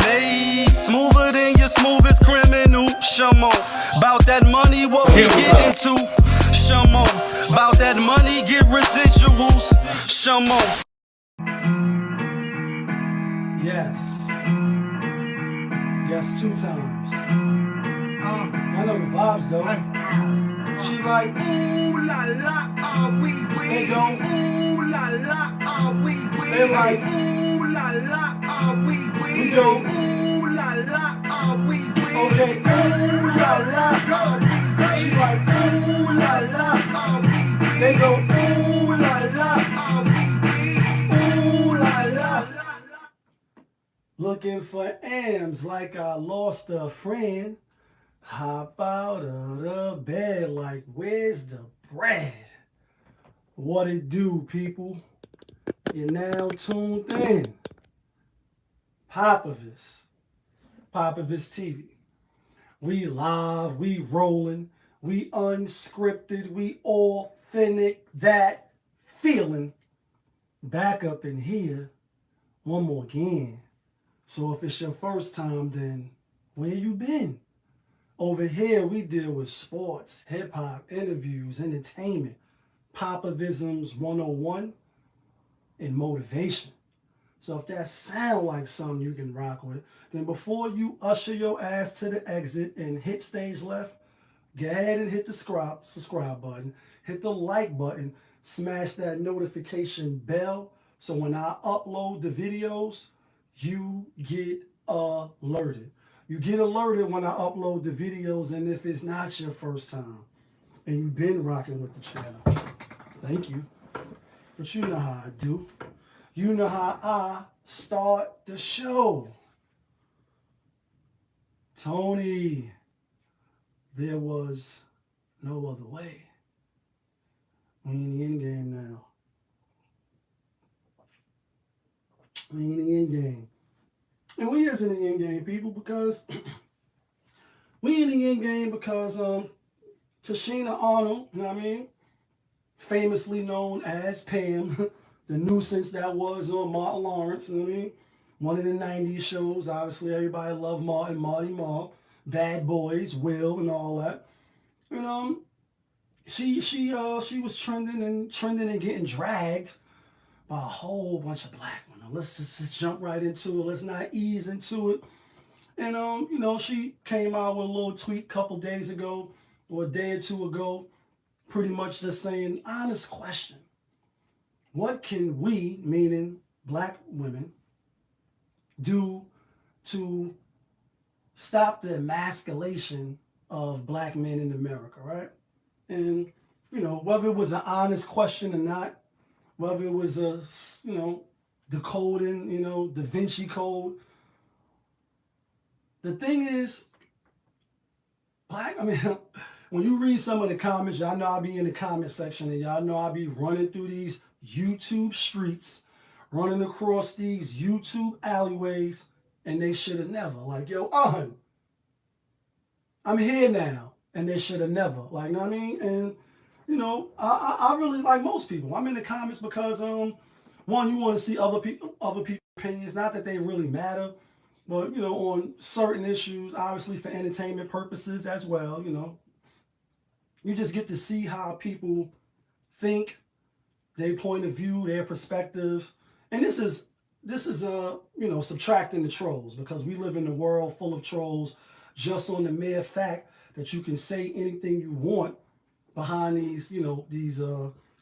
made. Smoother than your smoothest criminal. Shamo, about that money, what we get into. Shamo, about that money, get residuals. Shamo. Yes. Yes, 2 times. I know the vibes though. She like, ooh la la, are we with? They go, ooh la la, are we with? They like, ooh la la, are we with? We go, ooh la la, are we with? Okay, ooh la la, are we with? She like, ooh la la, are we with? They go, ooh la la, are we with? Ooh la la. Looking for M's like I lost a friend. Hop out of the bed like, where's the bread? What it do, people? You're now tuned in. POPAVIST. POPAVIST TV. We live, we rolling, we unscripted, we authentic, that feeling. Back up in here one more again. So if it's your first time, then where you been? Over here, we deal with sports, hip-hop, interviews, entertainment, Popavisms 101, and motivation. So if that sounds like something you can rock with, then before you usher your ass to the exit and hit stage left, go ahead and hit the subscribe button, hit the like button, smash that notification bell, so when I upload the videos, you get alerted. You get alerted when I upload the videos, and if it's not your first time and you've been rocking with the channel, thank you. But you know how I do. You know how I start the show. Tony, there was no other way. We in the end game now. We in the end game. And we is in the end game, people, because we in the end game because Tashina Arnold, you know what I mean? Famously known as Pam, the nuisance that was on Martin Lawrence, you know what I mean? One of the 90s shows. Obviously, everybody loved Martin, Marty Mark, Bad Boys, Will, and all that. And she was trending and getting dragged by a whole bunch of black women. Let's just jump right into it. Let's not ease into it. And you know, she came out with a little tweet a couple days ago or a day or two ago, pretty much just saying, honest question. What can we, meaning black women, do to stop the emasculation of black men in America, right? And, you know, whether it was an honest question or not, whether it was a, you know, decoding, you know, Da Vinci Code. The thing is, when you read some of the comments, y'all know I'll be in the comment section, and y'all know I'll be running through these YouTube streets, running across these YouTube alleyways, and they should have never. Like, yo, I'm here now, and they should have never. Like, you know what I mean? And, you know, I really like most people. I'm in the comments because, one, you want to see other people's opinions. Not that they really matter, but, you know, on certain issues, obviously for entertainment purposes as well, you know. You just get to see how people think, their point of view, their perspective. And this is you know, subtracting the trolls, because we live in a world full of trolls just on the mere fact that you can say anything you want behind these, you know, these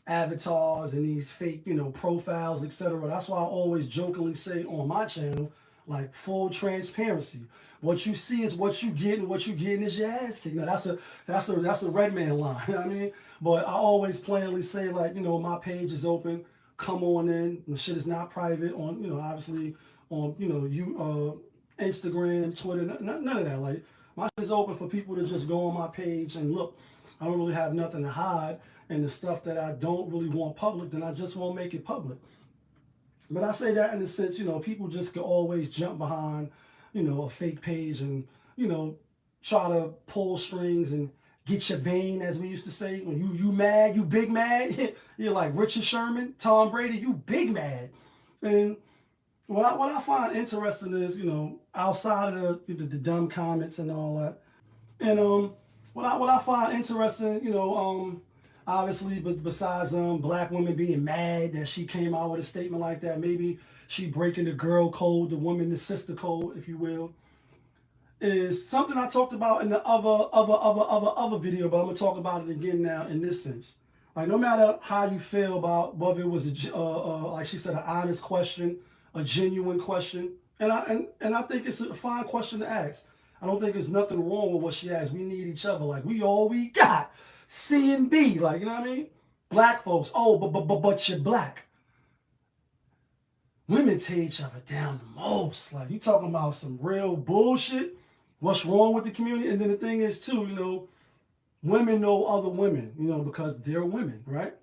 avatars and these fake, you know, profiles, etc. That's why I always jokingly say on my channel, like, full transparency. What you see is what you get, and what you getting is your ass kicked. Now that's a red man line, you know what I mean? But I always plainly say, like, you know, my page is open. Come on in. The shit is not private on, you know, obviously on, you know, Instagram, Twitter, none of that. Like, my shit is open for people to just go on my page and look. I don't really have nothing to hide, and the stuff that I don't really want public, then I just won't make it public. But I say that in the sense, you know, people just can always jump behind, you know, a fake page and, you know, try to pull strings and get your vein, as we used to say. When you mad, you big mad. You're like Richard Sherman, Tom Brady, you big mad. And what I find interesting is, outside of the dumb comments and all that, and what I find interesting, obviously, but besides black women being mad that she came out with a statement like that, maybe she breaking the girl code, the woman, the sister code, if you will, is something I talked about in the other video, but I'm gonna talk about it again now in this sense. Like, no matter how you feel about whether it was like she said, an honest question, a genuine question, and I think it's a fine question to ask. I don't think there's nothing wrong with what she asked. We need each other. Like, we all we got. C and B. Like, you know what I mean? Black folks. Oh, but you're black. Women tear each other down the most. Like, you talking about some real bullshit. What's wrong with the community? And then the thing is, too, women know other women, because they're women, right?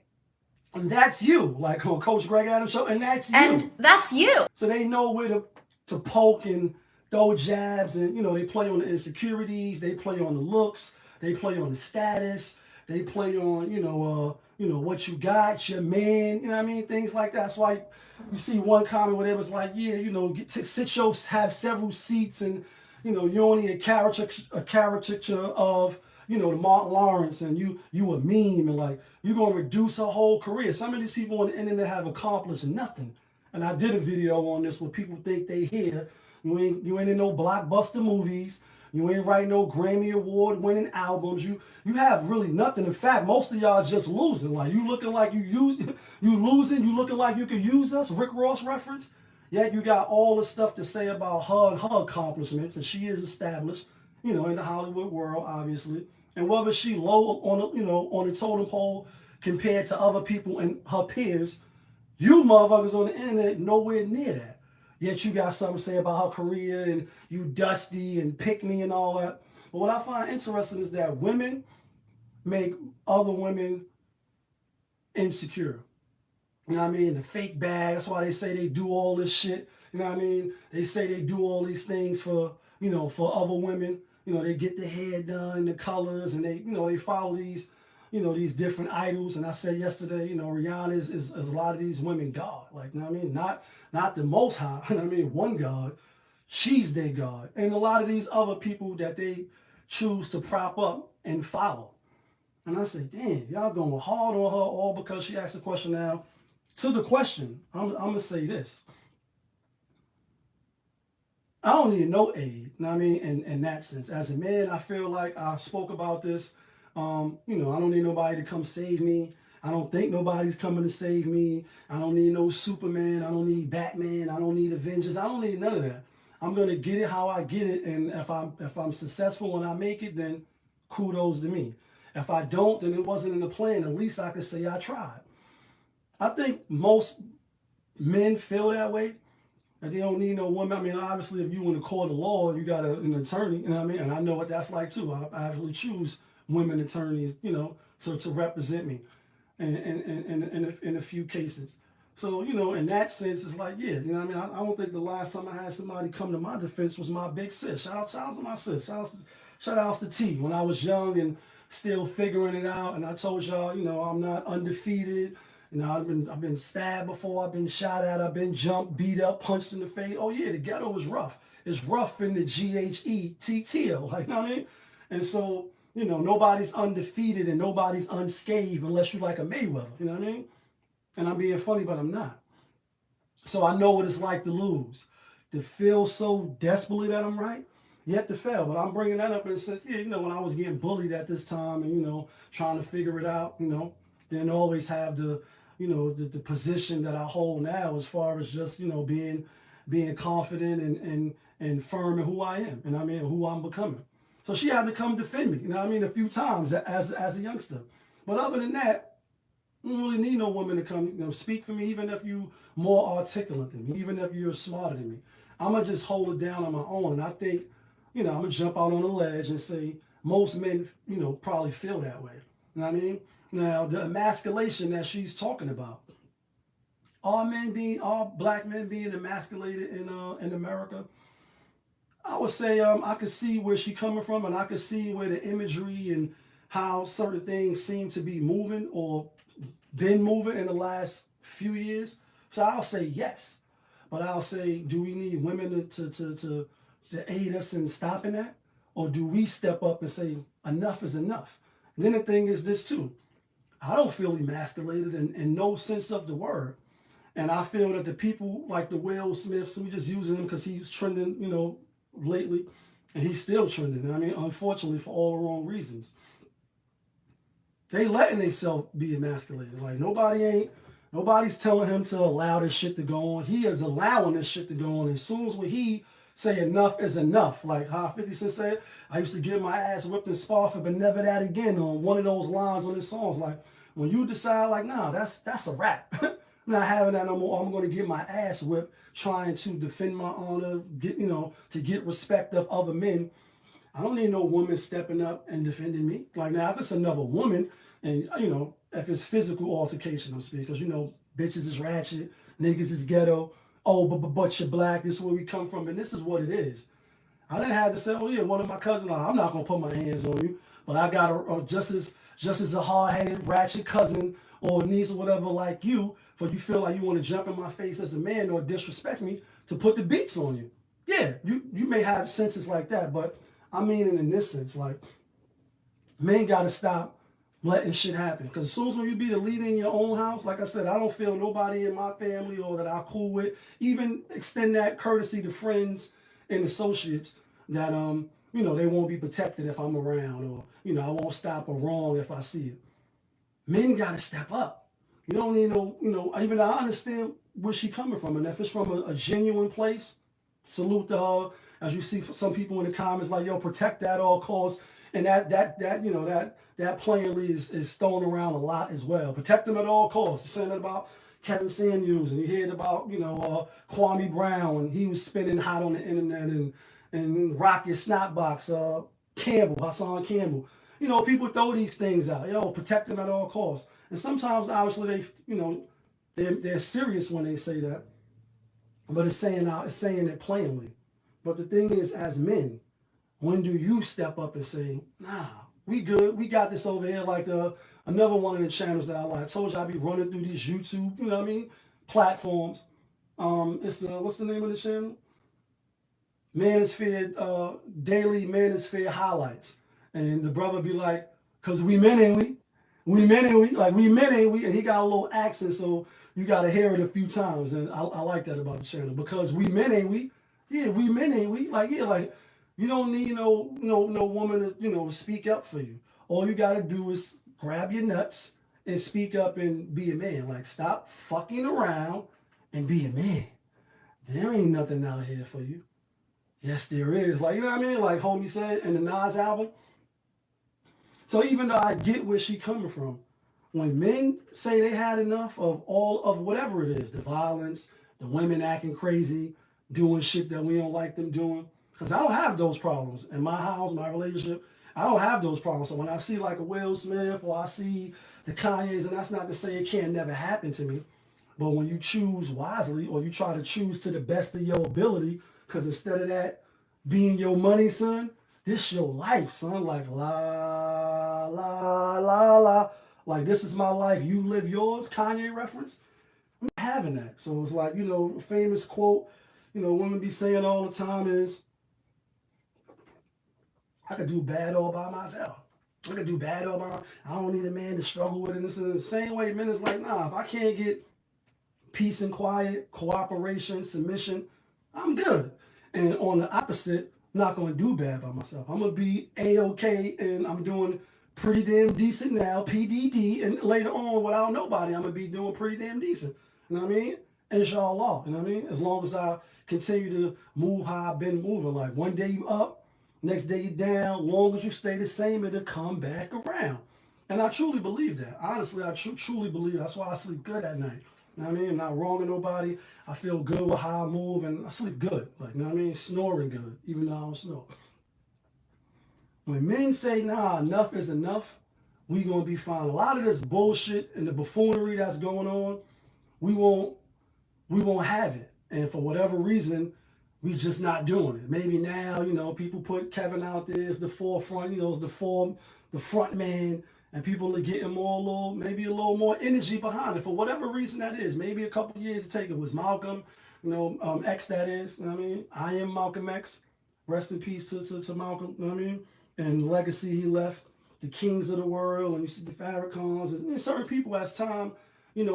And that's you. Like on Coach Greg Adams show, and that's you. And that's you. So they know where to poke and throw jabs, and they play on the insecurities, they play on the looks, they play on the status, they play on what you got, your man, you know what I mean, things like that. That's why you see one comment where it was like, yeah, have several seats, and you're only a caricature of the Martin Lawrence, and you a meme, and like you're gonna reduce her whole career. Some of these people on the internet have accomplished nothing, and I did a video on this where people think they here. You ain't in no blockbuster movies. You ain't writing no Grammy Award winning albums. You have really nothing. In fact, most of y'all just losing. Like, you looking like you losing. You looking like you could use us. Rick Ross reference. Yet you got all the stuff to say about her and her accomplishments, and she is established, in the Hollywood world, obviously. And whether she low on the totem pole compared to other people and her peers, you motherfuckers on the internet nowhere near that. Yet you got something to say about her career, and you dusty and pick me and all that. But what I find interesting is that women make other women insecure. You know what I mean? The fake bag. That's why they say they do all this shit. You know what I mean? They say they do all these things for other women. They get their hair done, the colors, and they follow these, these different idols. And I said yesterday, Rihanna is a lot of these women God. Like, you know what I mean? Not the most high, you know what I mean? One God. She's their God. And a lot of these other people that they choose to prop up and follow. And I say, damn, y'all going hard on her all because she asked a question. Now, to the question, I'm going to say this. I don't need no aid, you know what I mean, in that sense. As a man, I feel like I spoke about this. I don't need nobody to come save me. I don't think nobody's coming to save me. I don't need no Superman. I don't need Batman. I don't need Avengers. I don't need none of that. I'm going to get it how I get it, and if I'm successful and I make it, then kudos to me. If I don't, then it wasn't in the plan. At least I could say I tried. I think most men feel that way. And they don't need no woman. I mean, obviously, if you in the court of law, you got an attorney, you know what I mean? And I know what that's like, too. I actually choose women attorneys, to represent me in a few cases. So, in that sense, it's like, yeah, you know what I mean? I don't think the last time I had somebody come to my defense was my big sis. Shout out to my sis. Shout out to T. When I was young and still figuring it out, and I told y'all, I'm not undefeated. I've been stabbed before, I've been shot at, I've been jumped, beat up, punched in the face. Oh yeah, the ghetto is rough. It's rough in the GHETTO, like, you know what I mean? And so, nobody's undefeated and nobody's unscathed unless you like a Mayweather, you know what I mean? And I'm being funny, but I'm not. So I know what it's like to lose, to feel so desperately that I'm right, yet to fail. But I'm bringing that up in a sense, when I was getting bullied at this time and, trying to figure it out, didn't always have the position that I hold now as far as just, being confident and firm in who I am and who I'm becoming. So she had to come defend me, a few times as a youngster. But other than that, I don't really need no woman to come, speak for me, even if you more articulate than me, even if you're smarter than me. I'm going to just hold it down on my own. And I think, I'm going to jump out on a ledge and say most men, probably feel that way. You know what I mean? Now, the emasculation that she's talking about, all black men being emasculated in America, I would say I could see where she's coming from, and I could see where the imagery and how certain things seem to be moving or been moving in the last few years. So I'll say yes. But I'll say, do we need women to aid us in stopping that? Or do we step up and say, enough is enough? And then the thing is this too. I don't feel emasculated in no sense of the word. And I feel that the people like the Will Smiths, we just using him because he's trending, you know, lately. And he's still trending. I mean, unfortunately, for all the wrong reasons. They letting themselves be emasculated. Like, nobody's telling him to allow this shit to go on. He is allowing this shit to go on. As soon as when he say enough is enough, like how 50 Cent said, I used to get my ass whipped in Spofford, but never that again, on one of those lines on his songs. Like, when you decide, like, nah, that's a wrap. I'm not having that no more. I'm going to get my ass whipped trying to defend my honor, to get respect of other men. I don't need no woman stepping up and defending me. Like, now, if it's another woman, and, if it's physical altercation, I'm speaking, because, bitches is ratchet, niggas is ghetto, oh, but you're black, this is where we come from, and this is what it is. I didn't have to say, oh, yeah, one of my cousins, I'm not going to put my hands on you, but I got just as a hard-headed, ratchet cousin or niece or whatever like you, for you feel like you want to jump in my face as a man or disrespect me to put the beats on you. Yeah, you may have senses like that, but I mean it in this sense, like, men got to stop letting shit happen. Because as soon as when you be the leader in your own house, like I said, I don't feel nobody in my family or that I'm cool with, even extend that courtesy to friends and associates that, they won't be protected if I'm around, or, I won't stop a wrong if I see it. Men got to step up. You don't need even though I understand where she coming from. And if it's from a genuine place, salute to her. As you see some people in the comments like, yo, protect that at all costs. And that plainly is thrown around a lot as well. Protect them at all costs. You're saying that about Kevin Samuels, and you heard about, Kwame Brown, and he was spinning hot on the internet, and Rocket Snotbox, Hassan Campbell. People throw these things out. Yo, protect them at all costs. And sometimes, obviously, they're serious when they say that. But it's saying it plainly. But the thing is, as men, when do you step up and say, nah, we good, we got this over here, like another one of the channels that I told you I be running through these YouTube, platforms. It's what's the name of the channel? Manosphere, Daily Manosphere Highlights. And the brother be like, cause we men ain't we? We men ain't we? Like, we men ain't we? And he got a little accent, so you gotta hear it a few times. And I like that about the channel, because we men ain't we? Yeah, we men ain't we? Like, yeah, like, you don't need no woman to, speak up for you. All you got to do is grab your nuts and speak up and be a man. Like, stop fucking around and be a man. There ain't nothing out here for you. Yes, there is. Like, you know what I mean? Like homie said in the Nas album. So even though I get where she coming from, when men say they had enough of all of whatever it is, the violence, the women acting crazy, doing shit that we don't like them doing, because I don't have those problems in my house, my relationship. I don't have those problems. So when I see like a Will Smith, or I see the Kanyes, and that's not to say it can't never happen to me, but when you choose wisely, or you try to choose to the best of your ability, because instead of that being your money, son, this your life, son. Like, la, la, la, la. Like, this is my life, you live yours, Kanye reference. I'm not having that. So it's like, a famous quote, women be saying all the time is, I could do bad all by myself. I could do bad all by I don't need a man to struggle with it. And this is the same way men is like, nah, if I can't get peace and quiet, cooperation, submission, I'm good. And on the opposite, I'm not going to do bad by myself. I'm going to be A-okay, and I'm doing pretty damn decent now, PDD, and later on, without nobody, I'm going to be doing pretty damn decent. You know what I mean? Inshallah. You know what I mean? As long as I continue to move how I've been moving. Like, one day you up, next day you down. Long as you stay the same, it'll come back around. And I truly believe that. Honestly, I truly believe that. That's why I sleep good at night. You know what I mean? I'm not wronging nobody. I feel good with how I move, and I sleep good. Like, you know what I mean? Snoring good, even though I don't snore. When men say, nah, enough is enough, we gonna be fine. A lot of this bullshit and the buffoonery that's going on, we won't have it. And for whatever reason, we just not doing it. Maybe now, people put Kevin out there as the forefront, as the front man, and people are getting maybe a little more energy behind it for whatever reason that is. Maybe a couple years to take. It was Malcolm X that is, you know what I mean? I am Malcolm X. Rest in peace to Malcolm, you know what I mean? And the legacy he left, the kings of the world, and you see the Farrakhan's, and certain people as time,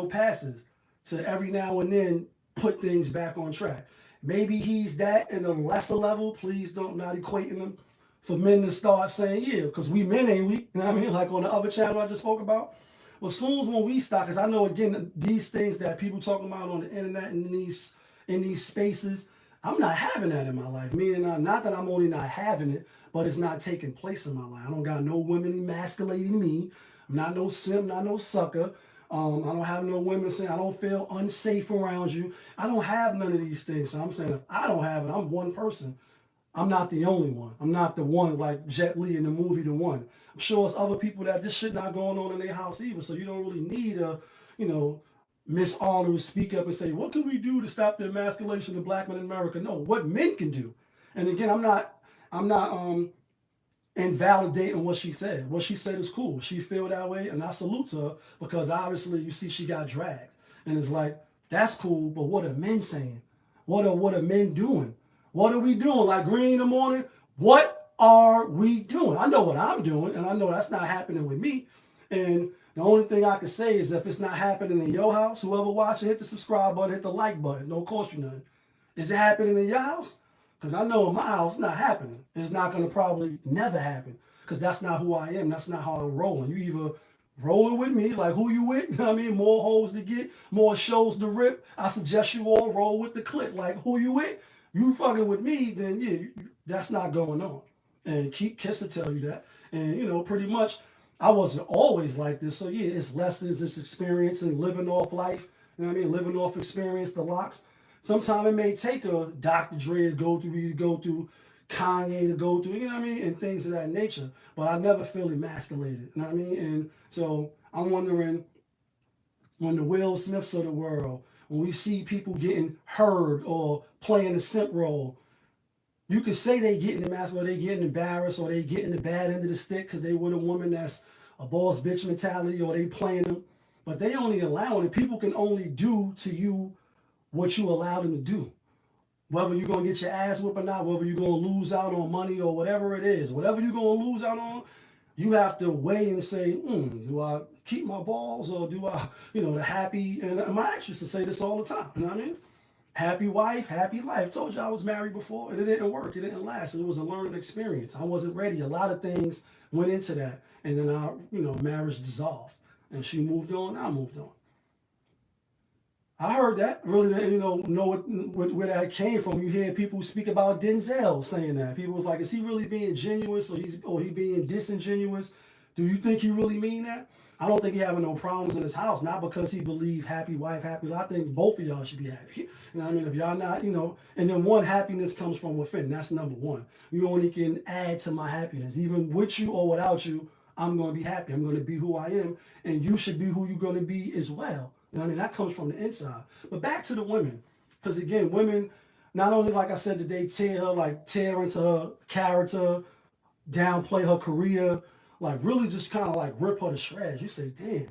passes, to every now and then put things back on track. Maybe he's that in a lesser level. Please don't, not equating him for men to start saying, yeah, because we men ain't we, you know what I mean? Like on the other channel I just spoke about. Well, as soon as when we start, because I know, again, these things that people talking about on the internet and in these spaces, I'm not having that in my life. Meaning, not that I'm only not having it, but it's not taking place in my life. I don't got no women emasculating me. I'm not no simp, not no sucker. I don't have no women saying I don't feel unsafe around you. I don't have none of these things. So I'm saying if I don't have it, I'm one person. I'm not the only one. I'm not the one like Jet Li in the movie The One. I'm sure it's other people that this shit not going on in their house either. So you don't really need a, Miss Arnold speak up and say, what can we do to stop the emasculation of black men in America? No, what men can do. And again, I'm not invalidating what she said. What she said is cool. She feel that way, and I salute her because obviously you see she got dragged. And it's like, that's cool, but what are men saying? What are men doing? What are we doing? Like Green in the morning, what are we doing? I know what I'm doing, and I know that's not happening with me. And the only thing I can say is if it's not happening in your house, whoever watching, hit the subscribe button, hit the like button. Don't cost you nothing. Is it happening in your house? Because I know in my house, it's not happening. It's not going to probably never happen because that's not who I am. That's not how I'm rolling. You either rolling with me, like who you with, you know what I mean? More hoes to get, more shows to rip. I suggest you all roll with the clique. Like who you with? You fucking with me, then yeah, that's not going on. And Keith Kiss will tell you that. And, pretty much, I wasn't always like this. So yeah, it's lessons, it's experience and living off life. You know what I mean? Living off experience, the locks. Sometimes it may take a Dr. Dre to go through, you to go through, Kanye to go through, you know what I mean? And things of that nature. But I never feel emasculated, you know what I mean? And so I'm wondering, when the Will Smiths of the world, when we see people getting heard or playing a simp role, you could say they getting emasculated, they getting embarrassed, or they getting the bad end of the stick because they with a woman that's a boss bitch mentality, or they playing them. But they only allowing it. People can only do to you what you allow them to do. Whether you're going to get your ass whipped or not, whether you're going to lose out on money or whatever it is, whatever you're going to lose out on, you have to weigh and say, do I keep my balls or do I, the happy, and my actress to say this all the time, you know what I mean? Happy wife, happy life. I told you I was married before and it didn't work. It didn't last. It was a learning experience. I wasn't ready. A lot of things went into that. And then our, marriage dissolved and she moved on. I moved on. I heard that. Really didn't, know where that came from. You hear people speak about Denzel saying that. People was like, is he really being genuine or he being disingenuous? Do you think he really mean that? I don't think he having no problems in his house. Not because he believe happy wife, happy life. I think both of y'all should be happy. You know what I mean? If y'all not, and then one, happiness comes from within. That's number one. You only can add to my happiness. Even with you or without you, I'm going to be happy. I'm going to be who I am. And you should be who you're going to be as well. You know what I mean? That comes from the inside. But back to the women. Because again, women, not only, like I said, did they tear into her character, downplay her career, like really just kind of like rip her to shreds. You say, damn,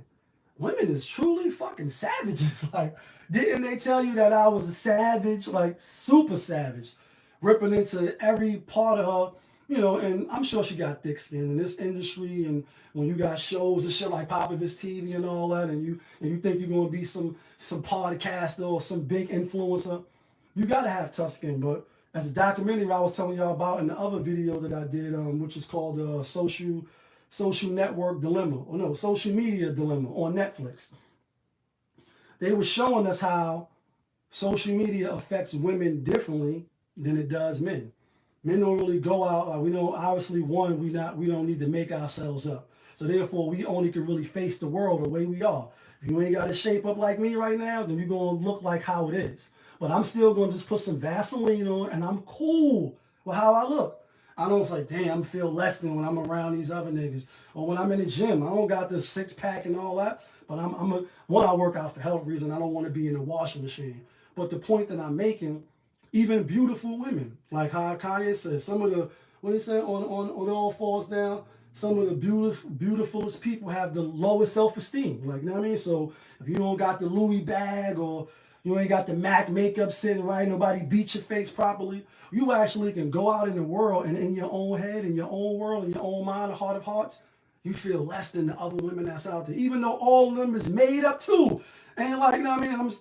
women is truly fucking savages. Like, didn't they tell you that I was a savage, like super savage, ripping into every part of her, and I'm sure she got thick skin in this industry. And when you got shows and shit like POPAVIST TV and all that, and you think you're going to be some podcaster or some big influencer, you got to have tough skin. But as a documentary I was telling y'all about in the other video that I did, which is called Social Network Dilemma, or no, Social Media Dilemma on Netflix. They were showing us how social media affects women differently than it does men. Men don't really go out, like we know, obviously, one, we don't need to make ourselves up. So therefore, we only can really face the world the way we are. If you ain't got to shape up like me right now, then you're going to look like how it is. But I'm still going to just put some Vaseline on, and I'm cool with how I look. I don't like, damn, I feel less than when I'm around these other niggas. Or when I'm in the gym, I don't got this six-pack and all that. But I work out for health reasons. I don't want to be in a washing machine. But the point that I'm making, even beautiful women, like how Kanye says, some of the, what he said, on All Falls Down, some of the beautifulest people have the lowest self-esteem. Like, you know what I mean? So if you don't got the Louis bag or You ain't got the MAC makeup sitting right. Nobody beat your face properly. You actually can go out in the world and in your own head, in your own world, in your own mind, heart of hearts, you feel less than the other women that's out there. Even though all of them is made up too. And like, you know what I mean?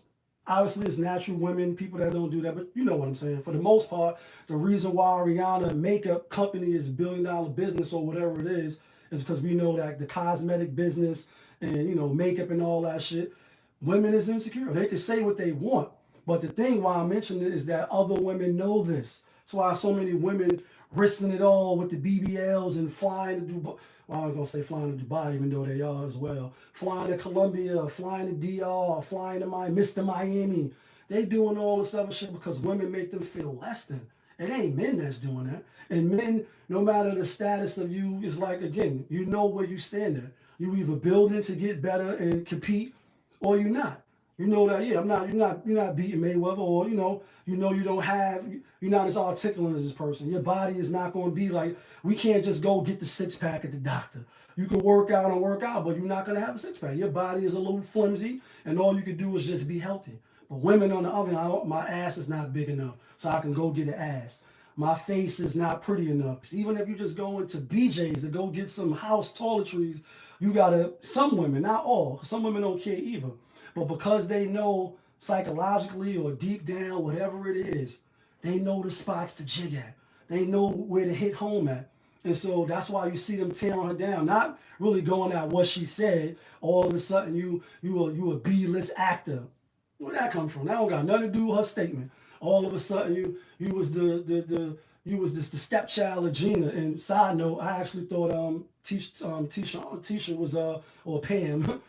Obviously, it's natural women, people that don't do that, but you know what I'm saying. For the most part, the reason why Rihanna makeup company is $1 billion business or whatever it is because we know that the cosmetic business and, you know, makeup and all that shit, women is insecure. They can say what they want. But the thing why I mentioned it is that other women know this. That's why so many women risking it all with the BBLs and flying to Dubai. Well, I was going to say flying to Dubai, even though they are as well. Flying to Colombia, flying to DR, flying to Mr. Miami. They doing all this other shit because women make them feel less than. It ain't men that's doing that. And men, no matter the status of you, is like, again, you know where you stand at. You either building to get better and compete, or you're not. You know that, yeah, you're not beating Mayweather, or you don't have, you're not as articulate as this person. Your body is not going to be like, we can't just go get the six pack at the doctor. You can work out, but you're not going to have a six pack. Your body is a little flimsy, and all you can do is just be healthy. But women, on the other hand, my ass is not big enough, so I can go get an ass. My face is not pretty enough. Even if you just go into BJ's to go get some house toiletries, you gotta, some women, not all, some women don't care either. But because they know psychologically or deep down, whatever it is, they know the spots to jig at. They know where to hit home at. And so that's why you see them tearing her down, not really going at what she said. All of a sudden, you a B-list actor. Where'd that come from? That don't got nothing to do with her statement. All of a sudden, you was the stepchild of Gina. And side note, I actually thought Tisha was or Pam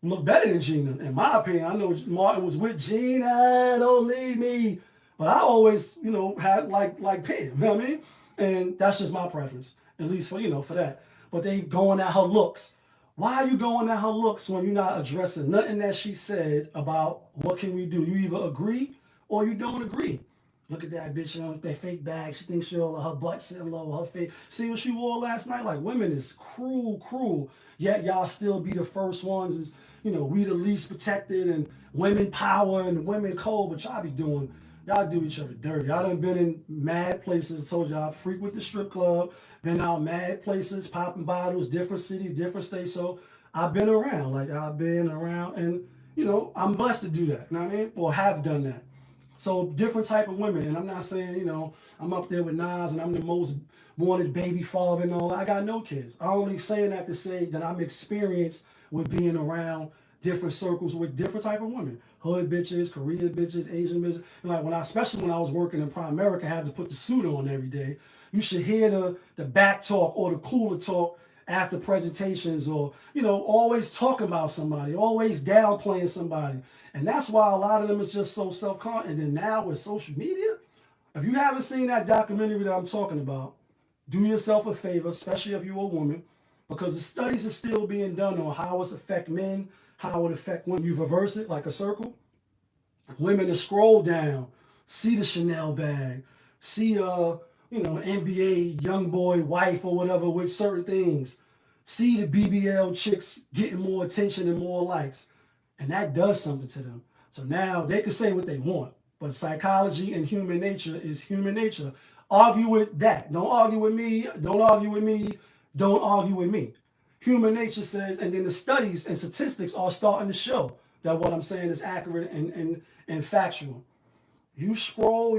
look better than Gina. In my opinion, I know Martin was with Gina, don't leave me. But I always, had like Pam, you know what I mean? And that's just my preference, at least for that. But they going at her looks. Why are you going at her looks when you're not addressing nothing that she said about what can we do? You either agree or you don't agree. Look at that bitch on that fake bag. She thinks her butt sitting low, her face. See what she wore last night? Like, women is cruel. Yet y'all still be the first ones. Is, we the least protected and women power and women cold. But y'all be doing, y'all do each other dirty. Y'all done been in mad places. I told y'all I frequent the strip club. Been out mad places, popping bottles, different cities, different states. So I've been around. And, I'm blessed to do that. You know what I mean? Or have done that. So different type of women. And I'm not saying, I'm up there with Nas and I'm the most wanted baby father and all that. I got no kids. I'm only saying that to say that I'm experienced with being around different circles with different type of women. Hood bitches, Korean bitches, Asian bitches. And especially when I was working in Prime America, I had to put the suit on every day. You should hear the back talk or the cooler talk after presentations, or, always talking about somebody, always downplaying somebody. And that's why a lot of them is just so self-conscious. And then now with social media, if you haven't seen that documentary that I'm talking about, do yourself a favor, especially if you're a woman, because the studies are still being done on how it affects men, how it affects women. You reverse it like a circle. Women to scroll down, see the Chanel bag, see NBA young boy wife or whatever with certain things. See the BBL chicks getting more attention and more likes. And that does something to them. So now they can say what they want. But psychology and human nature is human nature. Argue with that. Don't argue with me. Don't argue with me. Don't argue with me. Human nature says, and then the studies and statistics are starting to show that what I'm saying is accurate and factual. You scroll.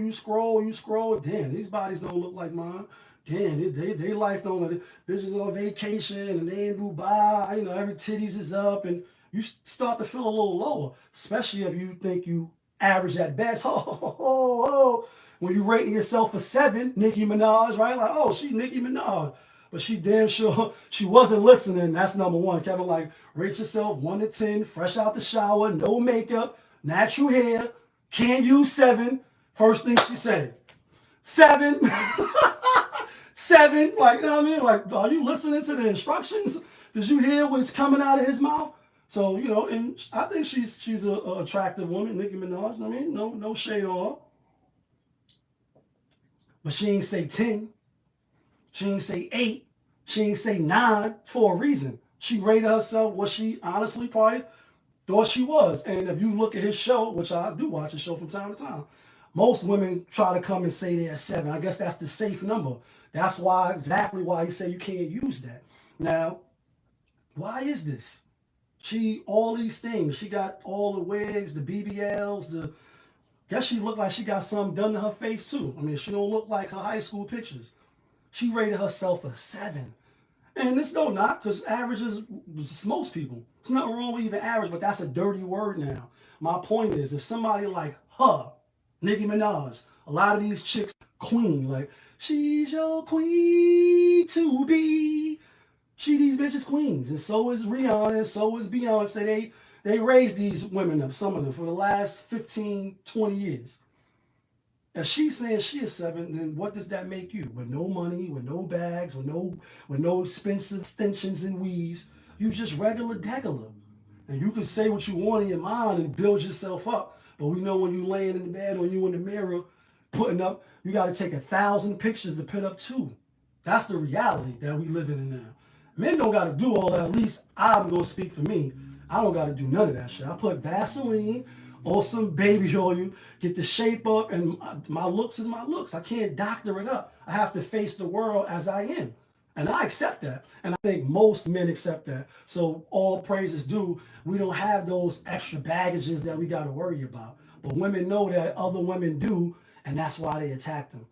Damn, these bodies don't look like mine. Damn, they life don't. Bitches on vacation and they in Dubai. Every titties is up, and you start to feel a little lower, especially if you think you average at best. When you rating yourself a 7, Nicki Minaj, right? Like, oh, she Nicki Minaj. But she damn sure she wasn't listening. That's number one. Kevin, rate yourself 1 to 10, fresh out the shower, no makeup, natural hair, can't use 7. First thing she said, 7. 7. You know what I mean? Are you listening to the instructions? Did you hear what's coming out of his mouth? So, and I think she's a attractive woman, Nicki Minaj. I mean, no shade on her. But she ain't say 10. She ain't say 8. She ain't say 9 for a reason. She rated herself what she honestly probably thought she was. And if you look at his show, which I do watch his show from time to time, most women try to come and say they're 7. I guess that's the safe number. That's exactly why he said you can't use that. Now, why is this? All these things. She got all the wigs, the BBLs, guess she looked like she got something done to her face too. I mean, she don't look like her high school pictures. She rated herself a 7. And it's no knock, because average is most people. There's nothing wrong with even average, but that's a dirty word now. My point is, if somebody like her, Nicki Minaj, a lot of these chicks, queen, like, she's your queen to be. These bitches queens, and so is Rihanna, and so is Beyonce. They raised these women up, some of them, for the last 15, 20 years. If she's saying she is 7, then what does that make you? With no money, with no bags, with no expensive extensions and weaves, you just regular degular. And you can say what you want in your mind and build yourself up. But we know when you laying in the bed or you in the mirror putting up, you got to take 1,000 pictures to put up 2. That's the reality that we living in now. Men don't got to do all that. At least I'm going to speak for me. I don't got to do none of that shit. I put Vaseline or some baby oil, get the shape up, and my looks is my looks. I can't doctor it up. I have to face the world as I am. And I accept that. And I think most men accept that. So all praises due, we don't have those extra baggages that we got to worry about. But women know that other women do, and that's why they attack them.